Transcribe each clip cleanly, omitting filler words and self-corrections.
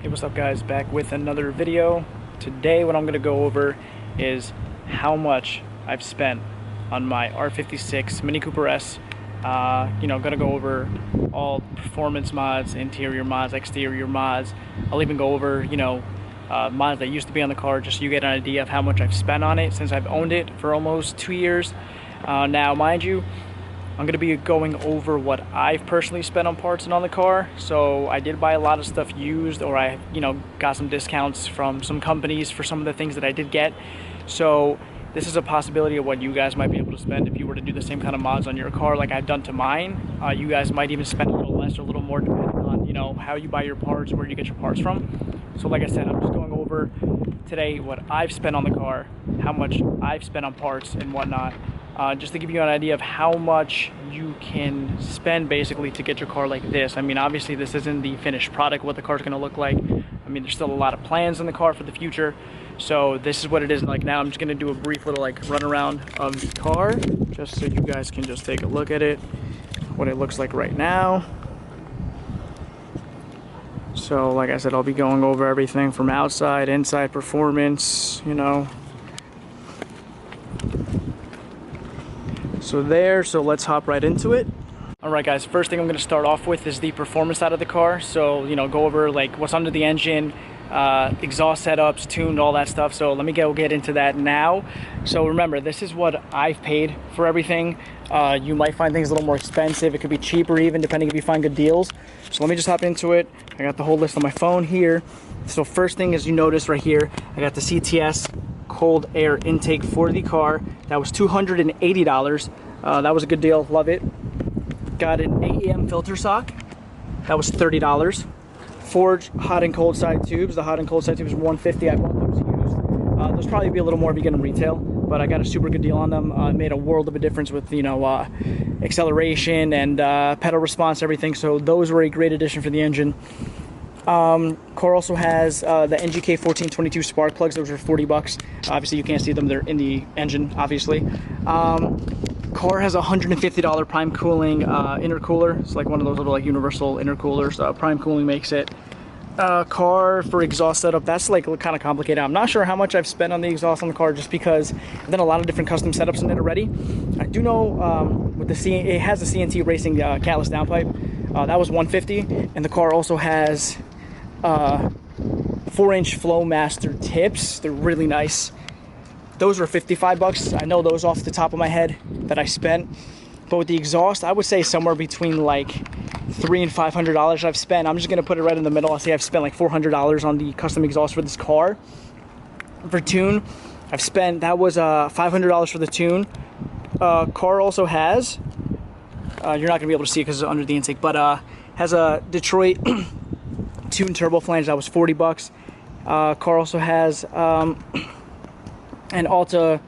Hey, what's up guys, back with another video. Today what I'm going to go over is how much I've spent on my R56 Mini Cooper S. Going to go over all performance mods, interior mods, exterior mods. I'll even go over, mods that used to be on the car just so you get an idea of how much I've spent on it since I've owned it for almost 2 years. Now, mind you, I'm going to be going over what I've personally spent on parts and on the car. So I did buy a lot of stuff used, or I, got some discounts from some companies for some of the things that I did get. So this is a possibility of what you guys might be able to spend if you were to do the same kind of mods on your car like I've done to mine. You guys might even spend a little less or a little more depending on, how you buy your parts, where you get your parts from. So like I said, I'm just going over today what I've spent on the car, how much I've spent on parts and whatnot. Just to give you an idea of how much you can spend basically to get your car like this. I mean, obviously this isn't the finished product, what the car's going to look like. I mean, there's still a lot of plans in the car for the future. So this is what it is like now. I'm just going to do a brief little run around of the car just so you guys can just take a look at it, what it looks like right now. So like I said, I'll be going over everything from outside, inside performance, So let's hop right into it. Alright guys, first thing I'm going to start off with is the performance side of the car. So, go over what's under the engine, exhaust setups, tuned, all that stuff. So let me get into that now. So remember, this is what I've paid for everything. You might find things a little more expensive. It could be cheaper even, depending if you find good deals. So let me just hop into it. I got the whole list on my phone here. So first thing is, you notice right here, I got the CTS cold air intake for the car. That was $280. That was a good deal, love it. Got an AEM filter sock. That was $30. Forge hot and cold side tubes. The hot and cold side tubes were $150. I bought those used. Those probably be a little more if you get them retail, but I got a super good deal on them. It made a world of a difference with acceleration and pedal response, everything. So those were a great addition for the engine. Car also has the NGK 1422 spark plugs. Those are $40. Obviously you can't see them, they're in the engine, obviously. Car has a $150 PRIMECOOLIng intercooler. It's like one of those little universal intercoolers. PRIMECOOLIng makes it. Car for exhaust setup, that's kind of complicated. I'm not sure how much I've spent on the exhaust on the car just because I've done a lot of different custom setups in it already. I do know with it has the CNT RACING catless downpipe. That was $150, and the car also has 4-inch FLOWNASTER tips. They're really nice. Those were $55. I know those off the top of my head that I spent. But with the exhaust, I would say somewhere between $300 and $500 I've spent. I'm just gonna put it right in the middle. I'll say I've spent $400 on the custom exhaust for this car. For tune, I've spent, that was $500 for the tune. Car also has, you're not gonna be able to see it because it's under the intake, but has a Detroit tune turbo flange. That was $40. Car also has an ALTA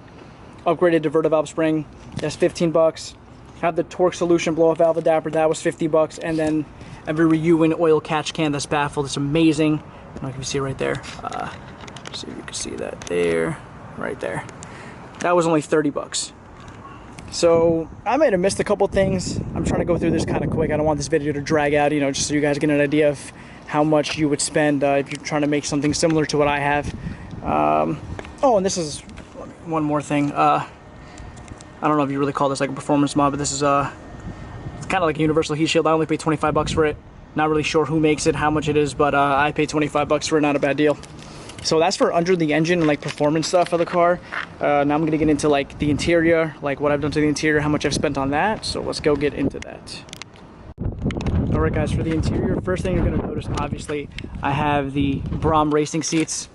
upgraded diverted valve spring. That's $15. Have the torque solution blow-off valve adapter. That was $50. And then every RUIEN oil catch can that's baffled. It's amazing. I don't know if you can see it right there. See if you can see that there, right there. That was only $30. So I might have missed a couple things. I'm trying to go through this kind of quick. I don't want this video to drag out, just so you guys get an idea of how much you would spend if you're trying to make something similar to what I have. Oh, and this is one more thing. I don't know if you really call this a performance mod, but this is it's kind of like a universal heat shield. I only paid $25 for it. Not really sure who makes it, how much it is, but I paid $25 for it. Not a bad deal. So that's for under the engine and performance stuff of the car. Now I'm gonna get into the interior, what I've done to the interior, how much I've spent on that. So let's go get into that. Alright guys, for the interior, first thing you're gonna notice, obviously, I have the BRAUM RACING seats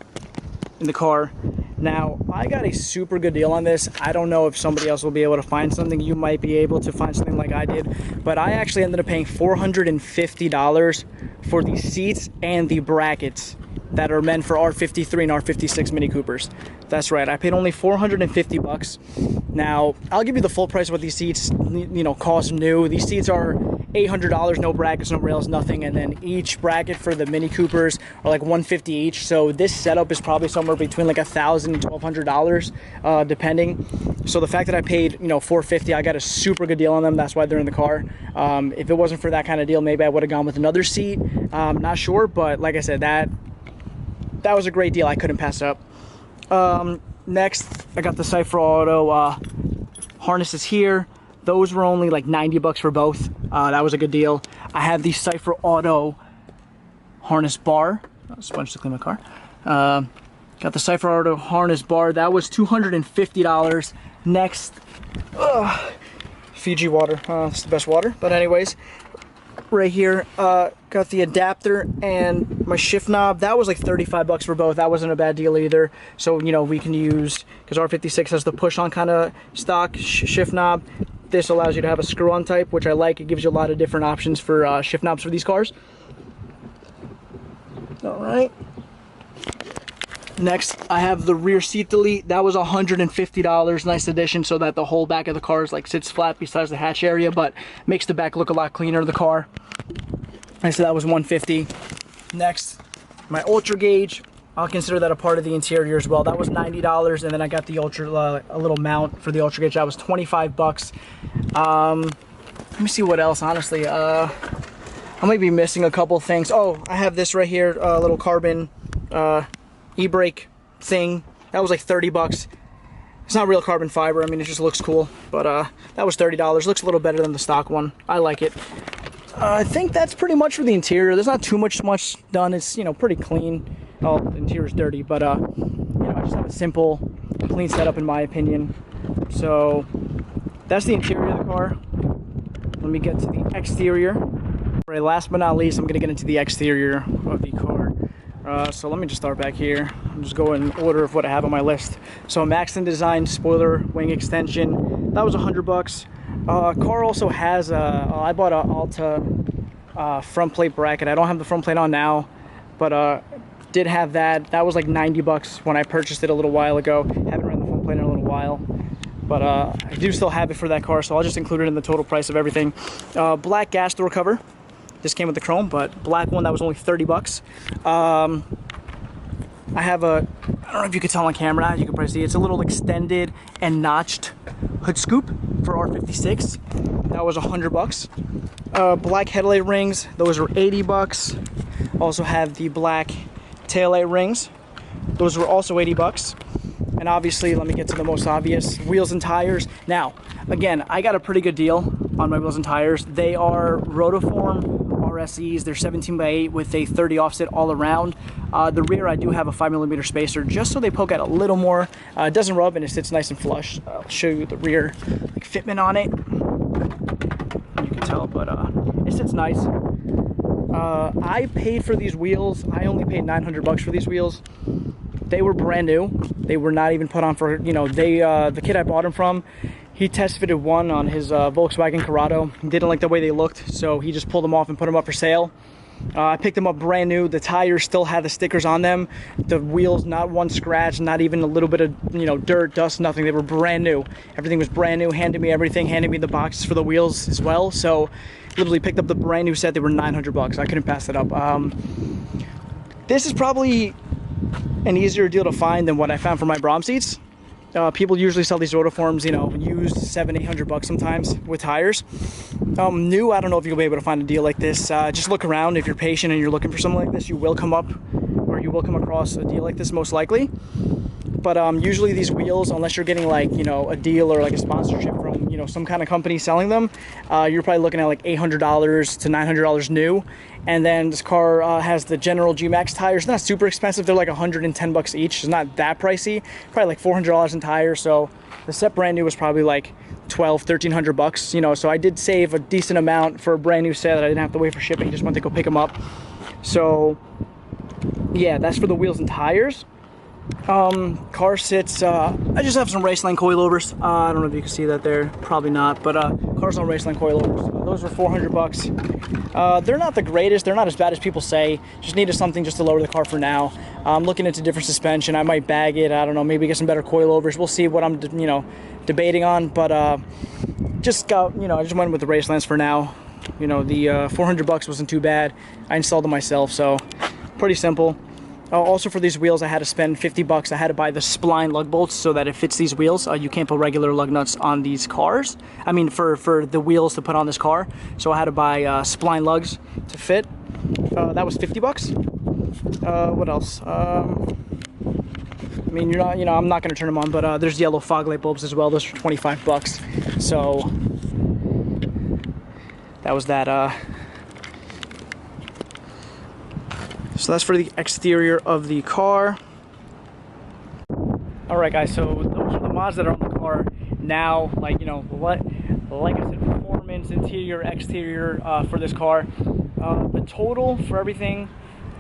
in the car. Now, I got a super good deal on this. I don't know if somebody else will be able to find something. You might be able to find something like I did, but I actually ended up paying $450 for the seats and the brackets that are meant for R53 and R56 Mini Coopers. That's right, I paid only $450. Now, I'll give you the full price of what these seats, cost new. These seats are $800, no brackets, no rails, nothing, and then each bracket for the Mini Coopers are $150 each. So this setup is probably somewhere between $1,000 and $1,200, depending. So the fact that I paid $450, I got a super good deal on them. That's why they're in the car. If it wasn't for that kind of deal, maybe I would have gone with another seat. Not sure, but like I said, that that was a great deal. I couldn't pass it up. Next, I got the CIPHER Auto harnesses here. Those were only like 90 bucks for both. That was a good deal. I have the CIPHER Auto harness bar. Sponge to clean my car. Got the CIPHER Auto harness bar. That was $250. Next, Fiji water. It's the best water. But anyways, right here, got the adapter and my shift knob. That was like 35 bucks for both. That wasn't a bad deal either. So, you know, we can use, because R56 has the push-on kind of stock shift knob. This allows you to have a screw-on type, which I like. It gives you a lot of different options for shift knobs for these cars. All right. Next, I have the rear seat delete. That was $150. Nice addition, so that the whole back of the car is like sits flat besides the hatch area, but makes the back look a lot cleaner, the car. I said that was $150. Next, my ultra gauge. I'll consider that a part of the interior as well. That was $90, and then I got the ultra, a little mount for the ultra gauge. That was 25 bucks. Let me see what else. Honestly, I might be missing a couple things. Oh, I have this right here, a little carbon e-brake thing. That was like 30 bucks. It's not real carbon fiber. I mean, it just looks cool. But that was $30. Looks a little better than the stock one. I like it. I think that's pretty much for the interior. There's not too much done. It's, you know, pretty clean. Oh, the interior's dirty, but you know, I just have a simple, clean setup in my opinion. So that's the interior of the car. Let me get to the exterior. All right, last but not least, I'm gonna get into the exterior of the car. So let me just start back here. I'll just go in order of what I have on my list. So Maxton Design spoiler wing extension. That was 100 bucks. Car also has I bought a ALTA front plate bracket. I don't have the front plate on now, but did have that. That was like 90 bucks when I purchased it a little while ago. Haven't ran the front plate in a little while, but I do still have it for that car, so I'll just include it in the total price of everything. Black gas door cover. This came with the chrome, but black one, that was only 30 bucks. I have a, I don't know if you can tell on camera, you can probably see it's a little extended and notched hood scoop for R56. That was 100 bucks. Black headlight rings, those were 80 bucks. Also have the black taillight rings. Those were also 80 bucks. And obviously, let me get to the most obvious, wheels and tires. Now, again, I got a pretty good deal on my wheels and tires. They are Rotoform RSEs. They're 17x8 with a 30 offset all around. The rear, I do have a 5mm spacer just so they poke out a little more. It doesn't rub and it sits nice and flush. I'll show you the rear like, fitment on it. You can tell, but it sits nice. I paid for these wheels. I only paid 900 bucks for these wheels. They were brand new. They were not even put on for, you know, the kid I bought them from, he test fitted one on his Volkswagen Corrado. He didn't like the way they looked, so he just pulled them off and put them up for sale. I picked them up brand new. The tires still had the stickers on them. The wheels, not one scratch, not even a little bit of, you know, dirt, dust, nothing. They were brand new. Everything was brand new. Handed me everything. Handed me the boxes for the wheels as well. So literally picked up the brand new set. They were 900 bucks. I couldn't pass it up. This is probably an easier deal to find than what I found for my BRAUM seats. People usually sell these Rotoforms, you know, used 700-800 bucks sometimes with tires. New, I don't know if you'll be able to find a deal like this. Just look around. If you're patient and you're looking for something like this, you will come up, or you will come across a deal like this most likely. But usually these wheels, unless you're getting like, you know, a deal or like a sponsorship from, you know, some kind of company selling them, you're probably looking at like $800 to $900 new. And then this car has the general G-Max tires. Not super expensive. They're like 110 bucks each. It's not that pricey. Probably like $400 in tires. So the set brand new was probably like 1,300 bucks. You know, so I did save a decent amount for a brand new set that I didn't have to wait for shipping. Just went to go pick them up. So yeah, that's for the wheels and tires. Car sits, I just have some Raceline coilovers. I don't know if you can see that there, probably not, but cars on Raceline coilovers. Those were 400 bucks. They're not the greatest, they're not as bad as people say. Just needed something just to lower the car for now. I'm looking into different suspension. I might bag it, I don't know, maybe get some better coilovers. We'll see what I'm, you know, debating on, but just got, you know, I just went with the Racelines for now. You know, the 400 bucks wasn't too bad. I installed them myself, so pretty simple. Also for these wheels, I had to spend 50 bucks. I had to buy the spline lug bolts so that it fits these wheels. You can't put regular lug nuts on these cars. I mean, for the wheels to put on this car. So I had to buy spline lugs to fit. That was 50 bucks. What else? I mean, I'm not gonna turn them on, but there's yellow fog light bulbs as well. Those are 25 bucks. So that was that. So that's for the exterior of the car. All right, guys. So those are the mods that are on the car now. Like, like I said, performance, interior, exterior for this car. The total for everything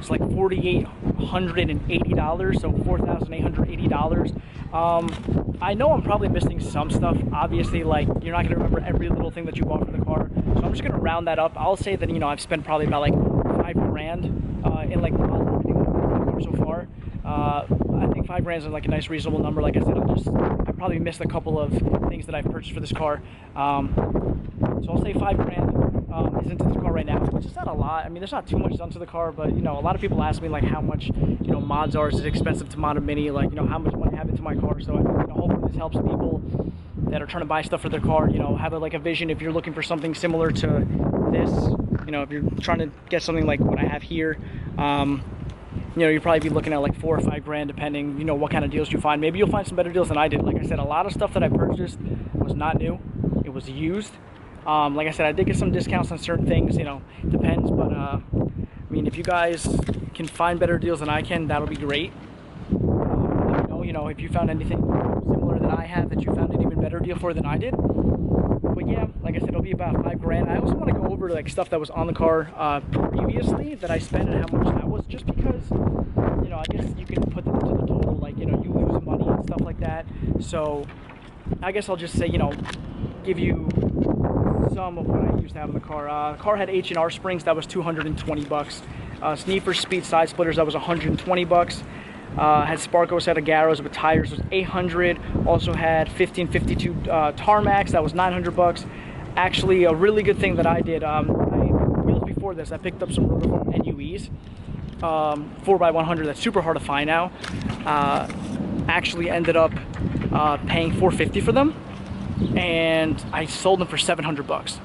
is like $4,880, so $4,880. I know I'm probably missing some stuff. Obviously, like, you're not gonna remember every little thing that you bought for the car, so I'm just gonna round that up. I'll say that I've spent probably about like $5,000 in like mods and everything for the car so far. I think $5,000 is like a nice reasonable number. Like I said, I probably missed a couple of things that I've purchased for this car. So I'll say $5,000 is into the car right now, which is not a lot. I mean, there's not too much done to the car, but a lot of people ask me like how much mods are. Is it expensive to mod a Mini? Like, how much money I have into my car. So hopefully this helps people that are trying to buy stuff for their car. Have a vision if you're looking for something similar to this. If you're trying to get something like what I have here. You'd probably be looking at like $4,000 or $5,000 depending, what kind of deals you find. Maybe you'll find some better deals than I did. Like I said, a lot of stuff that I purchased was not new. It was used. Like I said, I did get some discounts on certain things, depends. But, I mean, if you guys can find better deals than I can, that'll be great. Let me know, if you found anything similar that I have that you found an even better deal for than I did. But yeah, like I said, it'll be about $5,000. I also want to go over like stuff that was on the car previously that I spent and how much that was, just because, I guess you can put them into the total, like, you lose money and stuff like that. So I guess I'll just say, give you some of what I used to have in the car. The car had H&R springs, that was 220 bucks. Sneefer speed side splitters, that was 120 bucks. Had Sparco set of Garrows with tires, was 800. Also had 1552 Tarmacs, that was 900 bucks. Actually, a really good thing that I did, wheels before this, I picked up some Rotoform NUEs, 4x100, that's super hard to find now. Actually ended up paying $450 for them, and I sold them for 700 bucks.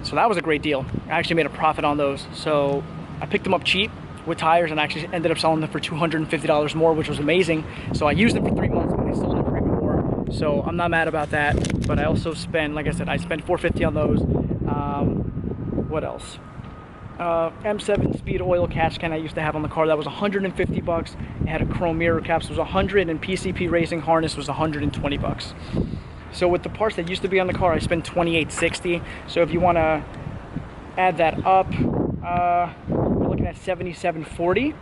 So that was a great deal. I actually made a profit on those. So I picked them up cheap with tires and actually ended up selling them for $250 more, which was amazing. So I used them for 3 months and I sold them for even more. So I'm not mad about that. But I also spent, like I said, I spent $450 on those. What else? M7 speed oil catch can I used to have on the car, that was 150 bucks. It had a chrome mirror caps, was 100, and PCP racing harness was 120 bucks. So with the parts that used to be on the car, I spent $28.60. So if you want to add that up, we're looking at $77.40.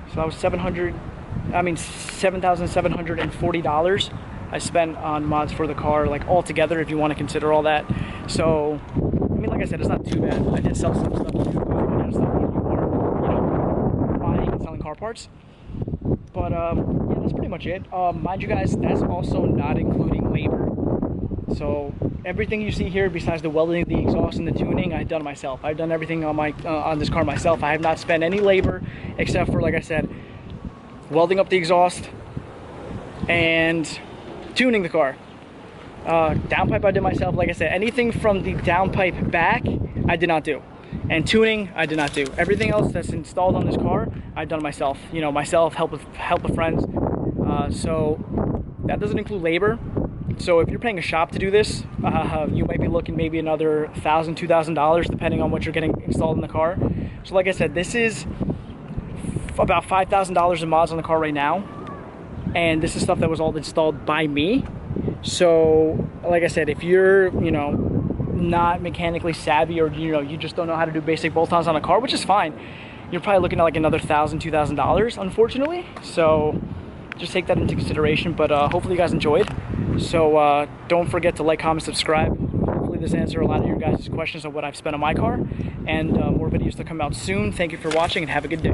So that was $7,740 I spent on mods for the car, like all together, if you want to consider all that. So I mean, like I said, it's not too bad. I did sell some stuff too, because you run out of stuff when you are, buying and selling car parts. But yeah, that's pretty much it. Mind you guys, that's also not including labor. So everything you see here, besides the welding, the exhaust, and the tuning, I've done myself. I've done everything on my on this car myself. I have not spent any labor except for, like I said, welding up the exhaust and tuning the car. Downpipe I did myself. Like I said, anything from the downpipe back, I did not do. And tuning, I did not do. Everything else that's installed on this car, I've done myself. Myself, help with friends. So that doesn't include labor. So if you're paying a shop to do this, you might be looking maybe another $1,000, $2,000, depending on what you're getting installed in the car. So like I said, this is about $5,000 in mods on the car right now. And this is stuff that was all installed by me. So like I said, if you're, not mechanically savvy, or you just don't know how to do basic bolt-ons on a car, which is fine, you're probably looking at like another $1,000, $2,000, unfortunately. So just take that into consideration. But hopefully you guys enjoyed. So don't forget to like, comment, subscribe. Hopefully this answered a lot of your guys' questions on what I've spent on my car, and more videos to come out soon. Thank you for watching and have a good day.